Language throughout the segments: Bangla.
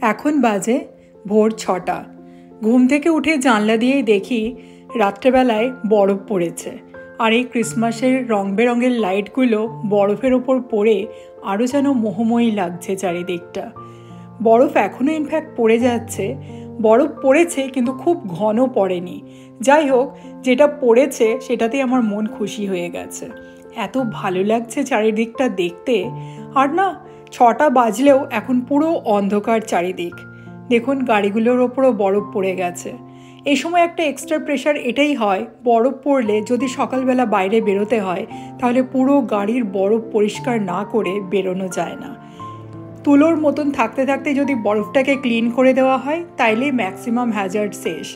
এখন বাজে ভোর 6টা। ঘুম থেকে উঠে জানলা দিয়েই দেখি রাত্রেবেলায় বরফ পড়েছে, আর এই ক্রিসমাসের রং বেরঙের লাইটগুলো বরফের ওপর পড়ে আরও যেন মোহময়ী লাগছে চারিদিকটা। বরফ এখনও ইনফ্যাক্ট পড়ে যাচ্ছে। বরফ পড়েছে কিন্তু খুব ঘন পড়েনি। যাই হোক, যেটা পড়েছে সেটাতেই আমার মন খুশি হয়ে গেছে। এত ভালো লাগছে চারিদিকটা দেখতে। আর না, 6টা বাজলেও এখন পুরো অন্ধকার চারিদিক। দেখুন, গাড়িগুলোর ওপরও বরফ পড়ে গেছে। এই সময় একটা এক্সট্রা প্রেশার এটাই হয়, বরফ পড়লে যদি সকালবেলা বাইরে বেরোতে হয় তাহলে পুরো গাড়ির বরফ পরিষ্কার না করে বেরোনো যায় না। তুলোর মতন থাকতে থাকতে যদি বরফটাকে ক্লিন করে দেওয়া হয় তাইলে ম্যাক্সিমাম হ্যাজার্ড শেষ।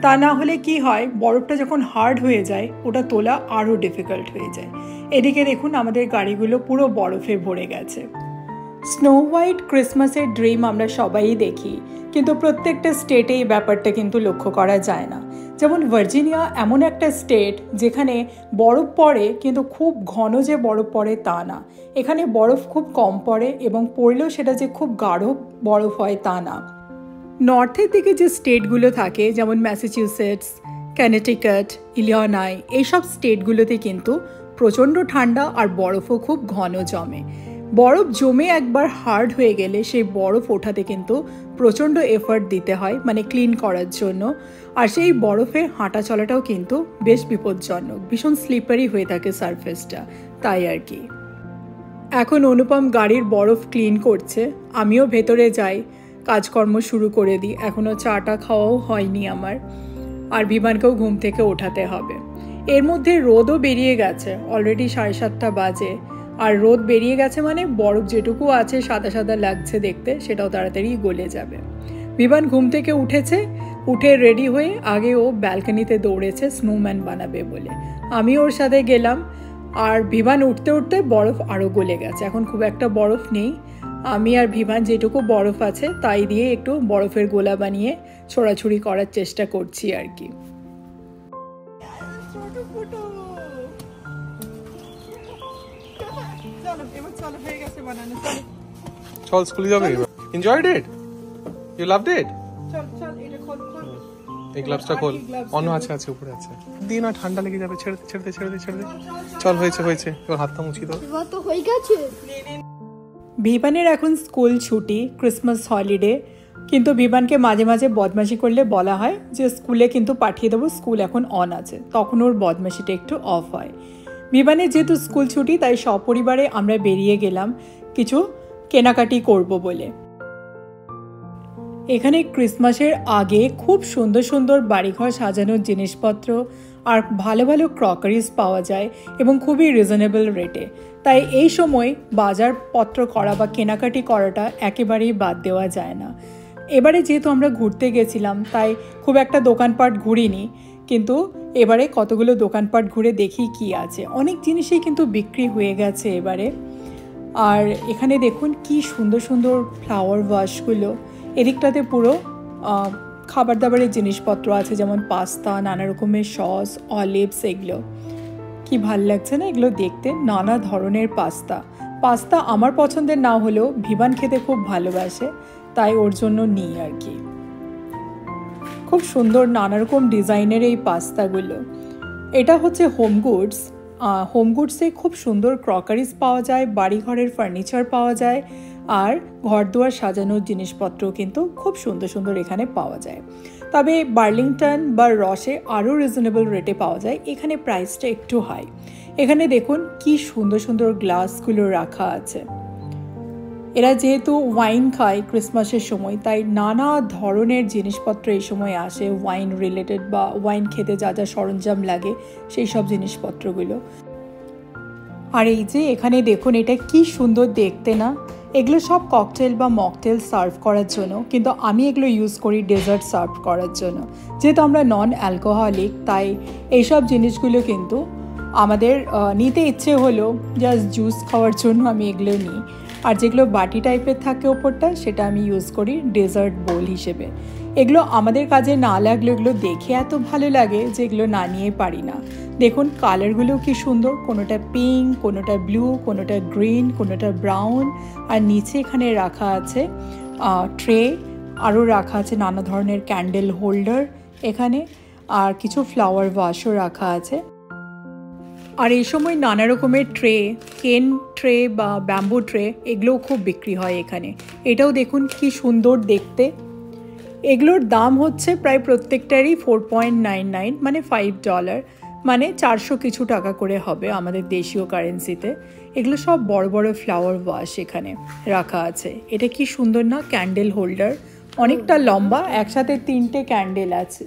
তা না হলে কি হয়, বরফটা যখন হার্ড হয়ে যায় ওটা তোলা আরও ডিফিকাল্ট হয়ে যায়। এদিকে দেখুন, আমাদের গাড়িগুলো পুরো বরফে ভরে গেছে। স্নো হোয়াইট ক্রিসমাসের ড্রিম আমরা সবাই দেখি, কিন্তু প্রত্যেকটা স্টেটে এই ব্যাপারটা কিন্তু লক্ষ্য করা যায় না। যেমন ভার্জিনিয়া এমন একটা স্টেট যেখানে বরফ পড়ে, কিন্তু খুব ঘন যে বরফ পড়ে তা না। এখানে বরফ খুব কম পড়ে, এবং পড়লেও সেটা যে খুব গাঢ় বরফ হয় তা না। নর্থের দিকে যে স্টেটগুলো থাকে, যেমন ম্যাসাচুসেটস, কানেটিকাট, ইলিনয়, এইসব স্টেটগুলোতে কিন্তু প্রচণ্ড ঠান্ডা আর বরফও খুব ঘন জমে। বরফ জমে একবার হার্ড হয়ে গেলে সেই বরফ ওঠাতে কিন্তু প্রচণ্ড এফার্ট দিতে হয়, মানে ক্লিন করার জন্য। আর সেই বরফে হাঁটা চলাটাও কিন্তু বেশ বিপজ্জনক, ভীষণ স্লিপারি হয়ে থাকে সারফেসটা, তাই আর কি। এখন অনুপম গাড়ির বরফ ক্লিন করছে, আমিও ভেতরে যাই, কাজকর্ম শুরু করে দিই। এখনও চাটা খাওয়াও হয়নি আমার, আর বিমানকেও ঘুম থেকে ওঠাতে হবে। এর মধ্যে রোদও বেরিয়ে গেছে, অলরেডি 7:30 বাজে। আর রোদ বেরিয়ে গেছে মানে বরফ যেটুকু আছে সাদা সাদা লাগছে দেখতে, সেটাও তাড়াতাড়ি গলে যাবে। বিমান ঘুম থেকে উঠেছে, উঠে রেডি হয়ে আগে ও ব্যালকনিতে দৌড়েছে স্নোম্যান বানাবে বলে। আমি ওর সাথে গেলাম, আর বিমান উঠতে উঠতে বরফ আরও গলে গেছে। এখন খুব একটা বরফ নেই। আমি আর বিমান যেটুকু বরফ আছে তাই দিয়ে একটু বরফের গোলা বানিয়ে ছোড়াছুড়ি করার চেষ্টা করছি আর কি। চল স্কুলে যাবে। Enjoyed it? You loved it? চল চল, এটা খোল খোল। এই গ্লাভসটা খোল। অন্য আছে উপরে আছে। দিয়ে না, ঠান্ডা লেগে যাবে। ছেড়ে দে ছেড়ে দে ছেড়ে দে ছেড়ে দে। চল, হয়েছে হয়েছে। এবার হাতটা মুছিয়ে দাও। এবার তো হয়ে গেছে। বিমানের এখন স্কুল ছুটি, ক্রিসমাস হলিডে। কিন্তু বিমানকে মাঝে মাঝে বদমাশি করলে বলা হয় যে স্কুলে কিন্তু পাঠিয়ে দেবো, স্কুল এখন অন আছে, তখন ওর বদমাশিটা একটু অফ হয়। বিমানের যেহেতু স্কুল ছুটি, তাই সপরিবারে আমরা বেরিয়ে গেলাম কিছু কেনাকাটি করব বলে। এখানে ক্রিসমাসের আগে খুব সুন্দর সুন্দর বাড়িঘর সাজানোর জিনিসপত্র আর ভালো ভালো ক্রকারিজ পাওয়া যায়, এবং খুবই রিজনেবল রেটে। তাই এই সময় বাজারপত্র করা বা কেনাকাটি করাটা একেবারেই বাদ দেওয়া যায় না। এবারে যেহেতু আমরা ঘুরতে গেছিলাম, তাই খুব একটা দোকানপাট ঘুরিনি, কিন্তু এবারে কতগুলো দোকানপাট ঘুরে দেখি কি আছে। অনেক জিনিসই কিন্তু বিক্রি হয়ে গেছে এবারে। আর এখানে দেখুন কি সুন্দর সুন্দর ফ্লাওয়ার ভাসগুলো। এদিকটাতে পুরো খাবার দাবারের জিনিসপত্র আছে, যেমন পাস্তা, নানা রকমের সস, অলিভস, এগুলো কি ভাল লাগছে না এগুলো দেখতে। নানা ধরনের পাস্তা আমার পছন্দের না হলেও বিমান খেতে খুব ভালোবাসে, তাই ওর জন্য নিই আর কি। খুব সুন্দর নানা রকম ডিজাইনের এই পাস্তাগুলো। এটা হচ্ছে হোমগুডস। হোমগুডসে খুব সুন্দর ক্রকারিজ পাওয়া যায়, বাড়িঘরের ফার্নিচার পাওয়া যায়, আর ঘরদুয়ার সাজানোর জিনিসপত্র কিন্তু খুব সুন্দর সুন্দর এখানে পাওয়া যায়। তবে বার্লিংটন বা রসে আরও রিজনেবল রেটে পাওয়া যায়, এখানে প্রাইসটা একটু হাই। এখানে দেখুন কি সুন্দর সুন্দর গ্লাসগুলো রাখা আছে। এরা যেহেতু ওয়াইন খায় ক্রিসমাসের সময়, তাই নানা ধরনের জিনিসপত্র এই সময় আসে, ওয়াইন রিলেটেড বা ওয়াইন খেতে যা যা সরঞ্জাম লাগে সেই সব জিনিসপত্রগুলো। আর এই যে এখানে দেখুন, এটা কি সুন্দর দেখতে না। এগুলো সব ককটেল বা মকটেল সার্ভ করার জন্য, কিন্তু আমি এগুলো ইউজ করি ডেজার্ট সার্ভ করার জন্য। যেহেতু আমরা নন অ্যালকোহলিক, তাই এইসব জিনিসগুলো কিন্তু আমাদের নিতে ইচ্ছে হলো জাস্ট জুস খাওয়ার জন্য আমি এগুলো নিই। আর যেগুলো বাটি টাইপের থাকে ওপরটা, সেটা আমি ইউজ করি ডেজার্ট বোল হিসেবে। এগুলো আমাদের কাজে না লাগলে এগুলো দেখে এত ভালো লাগে যে এগুলো না নিয়ে পারি না। দেখুন কালারগুলো কি সুন্দর, কোনোটা পিঙ্ক, কোনোটা ব্লু, কোনোটা গ্রিন, কোনোটা ব্রাউন। আর নিচে এখানে রাখা আছে ট্রে আরও রাখা আছে নানা ধরনের ক্যান্ডেল হোল্ডার এখানে, আর কিছু ফ্লাওয়ার ভাসও রাখা আছে। আর এই সময় নানা রকমের ট্রে, কেন ট্রে বা ব্যাম্বু ট্রে, এগুলোও খুব বিক্রি হয় এখানে। এটাও দেখুন কি সুন্দর দেখতে। এগুলোর দাম হচ্ছে প্রায় প্রত্যেকটারই $4.99, মানে $5, মানে 400 কিছু টাকা করে হবে আমাদের দেশীয় কারেন্সিতে। এগুলো সব বড় বড় ফ্লাওয়ার ভাস এখানে রাখা আছে। এটা কি সুন্দর না, ক্যান্ডেল হোল্ডার, অনেকটা লম্বা, একসাথে 3টে ক্যান্ডেল আছে,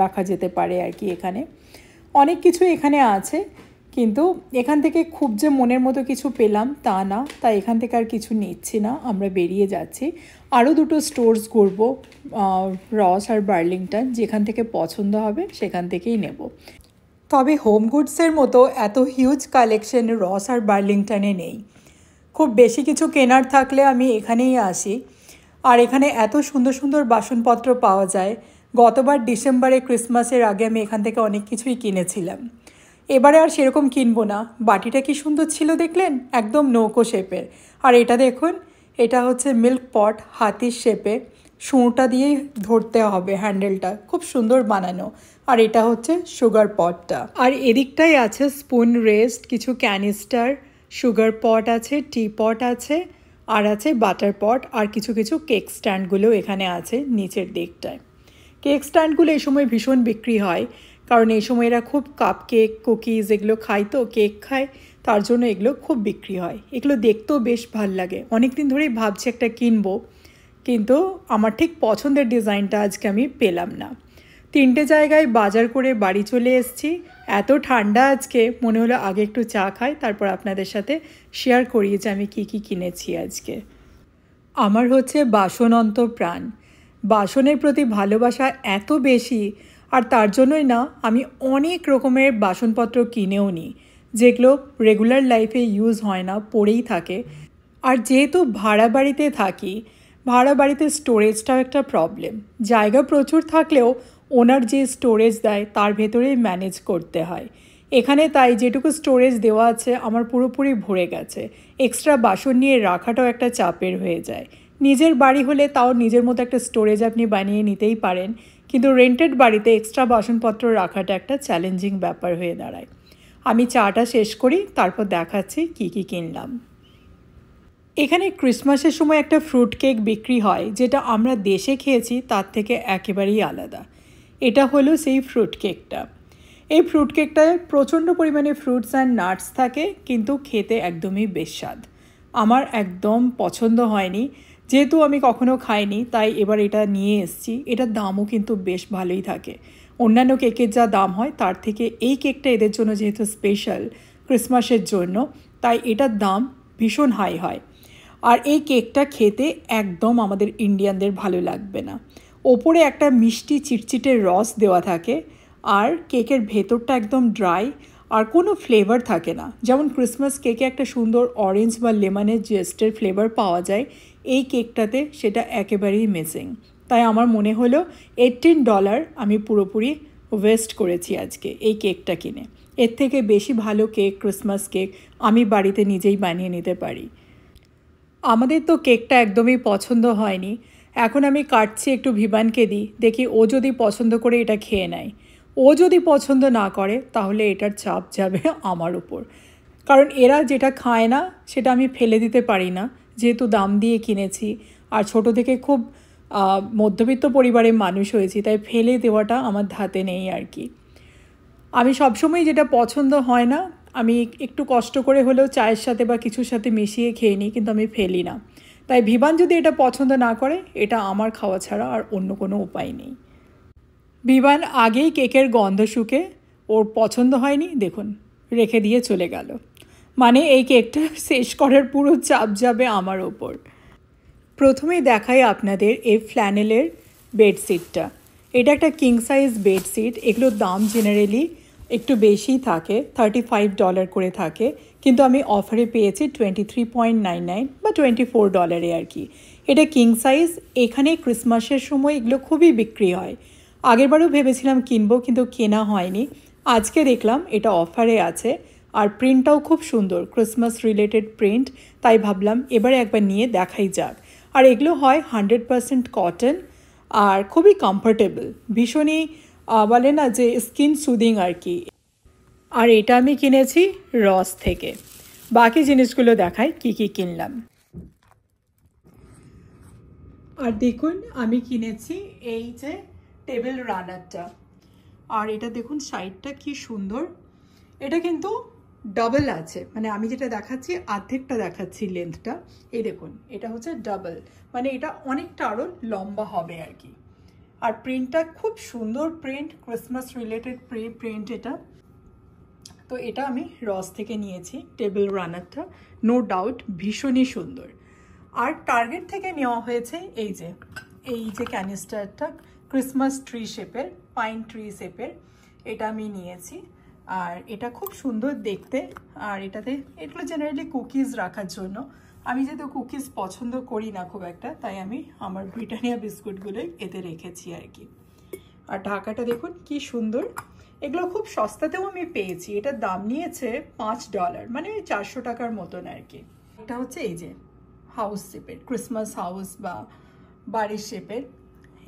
রাখা যেতে পারে আর কি। এখানে অনেক কিছু এখানে আছে, কিন্তু এখান থেকে খুব যে মনের মতো কিছু পেলাম তা না, তাই এখান থেকে আর কিছু নিচ্ছি না, আমরা বেরিয়ে যাচ্ছি। আরও দুটো স্টোরস ঘুরবো, রস আর বার্লিংটন, যেখান থেকে পছন্দ হবে সেখান থেকেই নেব। তবে হোম গুডসের মতো এত হিউজ কালেকশন রস আর বার্লিংটনে নেই। খুব বেশি কিছু কেনার থাকলে আমি এখানেই আসি। আর এখানে এত সুন্দর সুন্দর বাসনপত্র পাওয়া যায়। গতবার ডিসেম্বরে ক্রিসমাসের আগে আমি এখান থেকে অনেক কিছুই কিনেছিলাম। এবারে আর সেরকম কিনবো না। বাটিটা কি সুন্দর ছিল দেখলেন, একদম নৌকো শেপের। আর এটা দেখুন, এটা হচ্ছে মিল্ক পট, হাতির শেপে, শুঁড়টা দিয়েই ধরতে হবে হ্যান্ডেলটা, খুব সুন্দর বানানো। আর এটা হচ্ছে সুগার পটটা। আর এদিকটাই আছে স্পুন রেস্ট, কিছু ক্যানিস্টার, সুগার পট আছে, টি পট আছে, আর আছে বাটার পট, আর কিছু কিছু কেক স্ট্যান্ডগুলো এখানে আছে নিচের দিকটায়। কেক স্ট্যান্ডগুলো এই সময় ভীষণ বিক্রি হয়, কারণ এই সময় এরা খুব কাপ কেক, কুকিজ এগুলো খায়, তো কেক খায়, তার জন্য এগুলো খুব বিক্রি হয়। এগুলো দেখতেও বেশ ভাল লাগে। অনেক দিন ধরেই ভাবছি একটা কিনবো, কিন্তু আমার ঠিক পছন্দের ডিজাইনটা আজকে আমি পেলাম না। 3টে জায়গায় বাজার করে বাড়ি চলে এসেছি। এত ঠান্ডা আজকে, মনে হলো আগে একটু চা খাই, তারপর আপনাদের সাথে শেয়ার করি যে আমি কি কি কিনেছি আজকে। আমার হচ্ছে বাসন অন্তঃপ্রাণ। বাসনের প্রতি ভালোবাসা এত বেশি, আর তার জন্যই না আমি অনেক রকমের বাসনপত্র কিনেও নিই, যেগুলো রেগুলার লাইফে ইউজ হয় না, পড়েই থাকে। আর যেহেতু ভাড়া বাড়িতে থাকি, ভাড়া বাড়িতে স্টোরেজটাও একটা প্রবলেম। জায়গা প্রচুর থাকলেও ওনার যে স্টোরেজ দেয় তার ভেতরেই ম্যানেজ করতে হয়। এখানে তাই যেটুকু স্টোরেজ দেওয়া আছে আমার পুরোপুরি ভরে গেছে। এক্সট্রা বাসন নিয়ে রাখাটাও একটা চাপের হয়ে যায়। নিজের বাড়ি হলে তাও নিজের মতো একটা স্টোরেজ আপনি বানিয়ে নিতেই পারেন, কিন্তু রেন্টেড বাড়িতে এক্সট্রা বাসনপত্র রাখাটা একটা চ্যালেঞ্জিং ব্যাপার হয়ে দাঁড়ায়। আমি চাটা শেষ করি, তারপর দেখাচ্ছি কি কি কিনলাম। এখানে ক্রিসমাসের সময় একটা ফ্রুট কেক বিক্রি হয়, যেটা আমরা দেশে খেয়েছি তার থেকে একেবারেই আলাদা। এটা হলো সেই ফ্রুট কেকটা। এই ফ্রুট কেকটায় প্রচণ্ড পরিমাণে ফ্রুটস অ্যান্ড নাটস থাকে, কিন্তু খেতে একদমই বেশ স্বাদ। আমার একদম পছন্দ হয়নি, যেহেতু আমি কখনো খাইনি, তাই এবার এটা নিয়ে এসেছি। এটার দামও কিন্তু বেশ ভালোই থাকে। অন্যান্য কেকের যা দাম হয় তার থেকে এই কেকটা এদের জন্য যেহেতু স্পেশাল ক্রিসমাসের জন্য, তাই এটার দাম ভীষণ হাই হয়। আর এই কেকটা খেতে একদম আমাদের ইন্ডিয়ানদের ভালো লাগবে না। ওপরে একটা মিষ্টি চিটচিটে রস দেওয়া থাকে, আর কেকের ভেতরটা একদম ড্রাই, আর কোনো ফ্লেভার থাকে না। যেমন ক্রিসমাস কেকে একটা সুন্দর অরেঞ্জ বা লেমনের জেস্টের ফ্লেভার পাওয়া যায়, এই কেকটাতে সেটা একেবারেই মিসিং। তাই আমার মনে হলো $18 আমি পুরোপুরি ওয়েস্ট করেছি আজকে এই কেকটা কিনে। এর থেকে বেশি ভালো কেক, ক্রিসমাস কেক আমি বাড়িতে নিজেই বানিয়ে নিতে পারি। আমাদের তো কেকটা একদমই পছন্দ হয়নি। এখন আমি কাটছি, একটু ভিবানকে দিই, দেখি ও যদি পছন্দ করে এটা খেয়ে নেয়। ও যদি পছন্দ না করে তাহলে এটার চাপ যাবে আমার উপর, কারণ এরা যেটা খায় না সেটা আমি ফেলে দিতে পারি না, যেহেতু দাম দিয়ে কিনেছি। আর ছোট থেকে খুব মধ্যবিত্ত পরিবারের মানুষ হয়েছি, তাই ফেলে দেওয়াটা আমার ধাতে নেই আর কি। আমি সবসময় যেটা পছন্দ হয় না আমি একটু কষ্ট করে হলেও চায়ের সাথে বা কিছুর সাথে মিশিয়ে খেয়ে নিই, কিন্তু আমি ফেলি না। তাই ভিবান যদি এটা পছন্দ না করে, এটা আমার খাওয়া ছাড়া আর অন্য কোনো উপায় নেই। ভিবান আগেই কেকের গন্ধ শুকে ওর পছন্দ হয়নি, দেখুন রেখে দিয়ে চলে গেল। মানে এই কেকটা শেষ করার পুরো চাপ যাবে আমার ওপর। প্রথমেই দেখাই আপনাদের এই ফ্ল্যানেলের বেডশিটটা। এটা একটা কিং সাইজ বেডশিট। এগুলোর দাম জেনারেলি একটু বেশিই থাকে, $35 করে থাকে, কিন্তু আমি অফারে পেয়েছি $23.99 বা $24 আর কি। এটা কিং সাইজ। এখানে ক্রিসমাসের সময় এগুলো খুবই বিক্রি হয়। আগেরবারও ভেবেছিলাম কিনবো, কিন্তু কেনা হয়নি। আজকে দেখলাম এটা অফারে আছে, আর প্রিন্টটাও খুব সুন্দর, ক্রিসমাস রিলেটেড প্রিন্ট, তাই ভাবলাম এবারে একবার নিয়ে দেখাই যাক। আর এগুলো হয় 100% কটন আর খুবই কমফোর্টেবল, ভীষণই বলে না যে স্কিন সুদিং আর কি। আর এটা আমি কিনেছি রস থেকে। বাকি জিনিসগুলো দেখাই কি কি কিনলাম। আর দেখুন আমি কিনেছি এই যে টেবিল রানারটা, আর এটা দেখুন সাইডটা কি সুন্দর। এটা কিন্তু ডাবল আছে, মানে আমি যেটা দেখাচ্ছি অর্ধেকটা দেখাচ্ছি লেন্থটা, এই দেখুন এটা হচ্ছে ডাবল, মানে এটা অনেকটা আরও লম্বা হবে আর কি। আর প্রিন্টটা খুব সুন্দর প্রিন্ট, ক্রিসমাস রিলেটেড প্রিন্ট এটা। তো এটা আমি রস থেকে নিয়েছি টেবিল রানারটা, নো ডাউট ভীষণই সুন্দর। আর টার্গেট থেকে নেওয়া হয়েছে এই যে ক্যানিস্টারটা, ক্রিসমাস ট্রি শেপের, পাইন ট্রি শেপের, এটা আমি নিয়েছি। আর এটা খুব সুন্দর দেখতে। আর এটাতে এগুলো জেনারেলি কুকিজ রাখার জন্য, আমি যেহেতু কুকিজ পছন্দ করি না খুব একটা, তাই আমি আমার ব্রিটানিয়া বিস্কুটগুলোই এতে রেখেছি আর কি। আর ঢাকাটা দেখুন কি সুন্দর। এগুলো খুব সস্তাতেও আমি পেয়েছি, এটার দাম নিয়েছে $5, মানে 400 টাকার মতন আর কি। এটা হচ্ছে এই যে হাউস শেপের, ক্রিসমাস হাউস বা বাড়ির শেপের,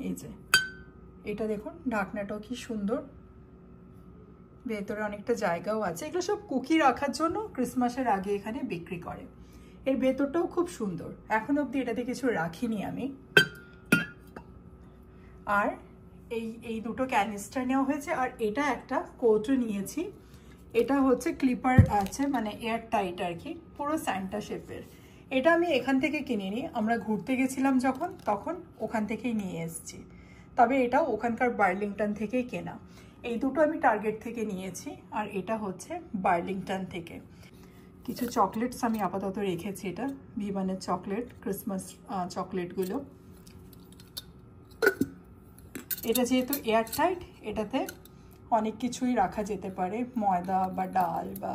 এই যে এটা দেখুন ঢাকনাটাও কি সুন্দর, ভেতরে অনেকটা জায়গাও আছে। এগুলো সব কুকি রাখার জন্য ক্রিসমাসের আগে এখানে বিক্রি করে। এর ভেতরটাও খুব সুন্দর, এখন অবধি এটাতে কিছু রাখিনি আমি। আর এই দুটো ক্যানিস্টার নেওয়া হয়েছে। আর এটা একটা কোটও নিয়েছি, এটা হচ্ছে ক্লিপার আছে, মানে এয়ার টাইট আর কি, পুরো স্যান্টা শেপের। এটা আমি এখান থেকে কিনিনি, আমরা ঘুরতে গেছিলাম যখন, তখন ওখান থেকেই নিয়ে এসেছি। তবে এটাও ওখানকার বার্লিংটন থেকেই কেনা। এই দুটো আমি টার্গেট থেকে নিয়েছি, আর এটা হচ্ছে বার্লিংটন থেকে। কিছু চকলেটস আমি আপাতত রেখেছি, এটা ভিভানের চকলেট, ক্রিসমাস চকলেটগুলো। এটা যেহেতু এয়ার টাইট, এটাতে অনেক কিছুই রাখা যেতে পারে, ময়দা বা ডাল বা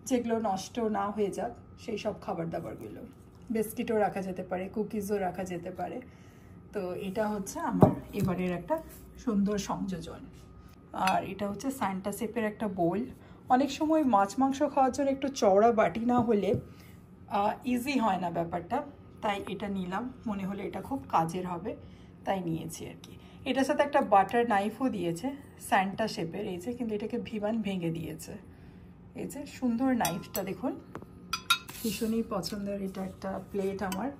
যেগুলো নষ্ট না হয়ে যাক সেই সব খাবার দাবারগুলো। বিস্কিটও রাখা যেতে পারে, কুকিজও রাখা যেতে পারে। তো এটা হচ্ছে আমার এবারের একটা সুন্দর সংযোজন। আর এটা হচ্ছে স্যান্টা শেপের একটা বোল। অনেক সময় মাছ মাংস খাওয়ার জন্য একটু চওড়া বাটি না হলে ইজি হয় না ব্যাপারটা, তাই এটা নিলাম, মনে হলো এটা খুব কাজের হবে তাই নিয়েছি আর কি। এটার সাথে একটা বাটার নাইফও দিয়েছে স্যান্টা শেপের, এই যে, কিন্তু এটাকে ভিভান ভেঙে দিয়েছে। এই যে সুন্দর নাইফটা দেখুন, ভীষণই পছন্দের এটা একটা প্লেট আমার।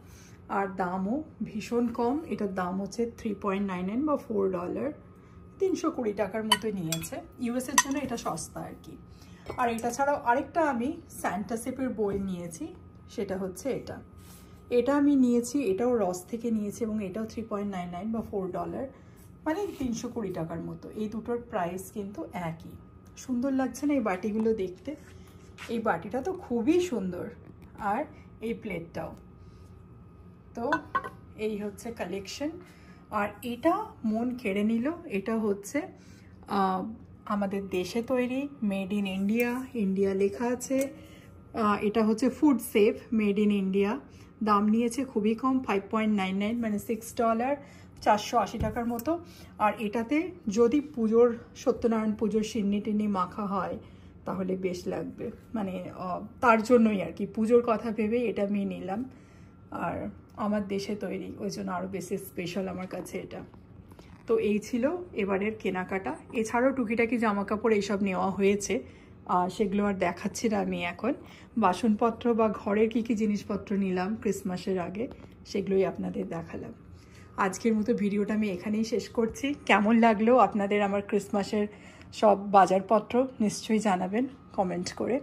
আর দামও ভীষণ কম, এটার দাম হচ্ছে $3.99 বা $4, 320 টাকার মতো নিয়েছে। ইউএসের জন্য এটা সস্তা আর কি। আর এটা ছাড়াও আরেকটা আমি স্যান্টা শেপের বই নিয়েছি, সেটা হচ্ছে এটা আমি নিয়েছি, এটাও রস থেকে নিয়েছি এবং এটাও $3.99 বা $4, মানে 320 টাকার মতো। এই দুটোর প্রাইস কিন্তু একই। সুন্দর লাগছে না এই বাটিগুলো দেখতে? এই বাটিটা তো খুবই সুন্দর, আর এই প্লেটটাও। তো এই হচ্ছে কালেকশন। আর এটা মন কেড়ে নিল, এটা হচ্ছে আমাদের দেশে তৈরি, মেড ইন ইন্ডিয়া, ইন্ডিয়া লেখা আছে। এটা হচ্ছে food safe, made in India. দাম নিয়েছে খুবই কম, $5.99, মানে $6, 480 টাকার মতো। আর এটাতে যদি পুজোর, সত্যনারায়ণ পুজোর সিন্নি টিন্নি মাখা হয় তাহলে বেশ লাগবে, মানে তার জন্যই আর কি, পুজোর কথা ভেবেই এটা আমি নিলাম। আর আমার দেশে তৈরি, ওই জন্য আরও বেশি স্পেশাল আমার কাছে এটা। তো এই ছিল এবারের কেনাকাটা। এছাড়াও টুকিটাকি জামা কাপড় এইসব নেওয়া হয়েছে, সেগুলো আর দেখাচ্ছি না আমি এখন। বাসনপত্র বা ঘরের কী কী জিনিসপত্র নিলাম ক্রিসমাসের আগে, সেগুলোই আপনাদের দেখালাম। আজকের মতো ভিডিওটা আমি এখানেই শেষ করছি। কেমন লাগলো আপনাদের আমার ক্রিসমাসের সব বাজারপত্র নিশ্চয়ই জানাবেন কমেন্ট করে।